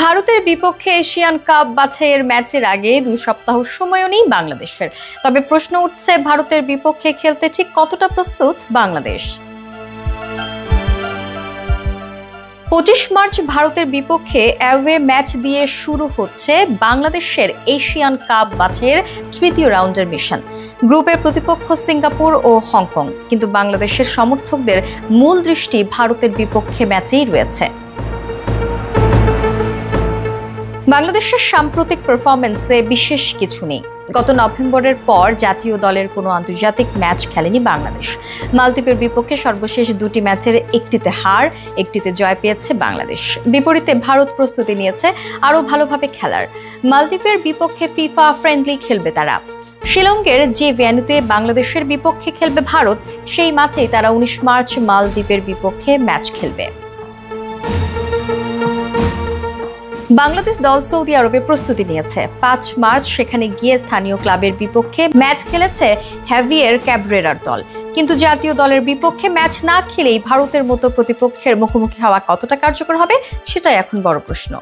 ভারতের বিপক্ষে Asian cup বাছাইয়ের ম্যাচের আগে 2 সপ্তাহ সময়ও নেই বাংলাদেশের। তবে প্রশ্ন উঠছে, ভারতের বিপক্ষে খেলতে ঠিক কতটা প্রস্তুত বাংলাদেশ? 25 মার্চ ভারতের বিপক্ষে অ্যাওয়ে ম্যাচ দিয়ে শুরু হচ্ছে বাংলাদেশের এশিয়ান কাপ বাছাইয়ের তৃতীয় রাউন্ডের মিশন। গ্রুপের প্রতিপক্ষ সিঙ্গাপুর ও হংকং, কিন্তু বাংলাদেশের সমর্থকদের মূল দৃষ্টি ভারতের বিপক্ষে ম্যাচেই রয়েছে। বাংলাদেশের সাম্প্রতিক পারফরম্যান্সে বিশেষ কিছু নেই। গত নভেম্বরের পর জাতীয় দলের কোনো আন্তর্জাতিক ম্যাচ খেলেনি বাংলাদেশ। মালদ্বীপের বিপক্ষে সর্বশেষ 2টি ম্যাচের একটিতে হার, একটিতে জয় পেয়েছে বাংলাদেশ। বিপরীতে ভারত প্রস্তুতি নিয়েছে আরও ভালোভাবে খেলার। মালদ্বীপের বিপক্ষে ফিফা ফ্রেন্ডলি খেলবে তারা। শিলংয়ের যে ভেন্যুতে বাংলাদেশের বিপক্ষে খেলবে ভারত, সেই মাঠেই তারা 19 মার্চ মালদ্বীপের বিপক্ষে ম্যাচ খেলবে। বাংলাদেশ দল সৌদি আরবে প্রস্তুতি নিয়েছে। 5 মার্চ সেখানে গিয়ে স্থানীয় ক্লাবের বিপক্ষে ম্যাচ খেলেছে হ্যাভিয়ের ক্যাবরেরার দল। কিন্তু জাতীয় দলের বিপক্ষে ম্যাচ না খেলেই ভারতের মতো প্রতিপক্ষের মুখোমুখি হওয়া কতটা কার্যকর হবে, সেটাই এখন বড় প্রশ্ন।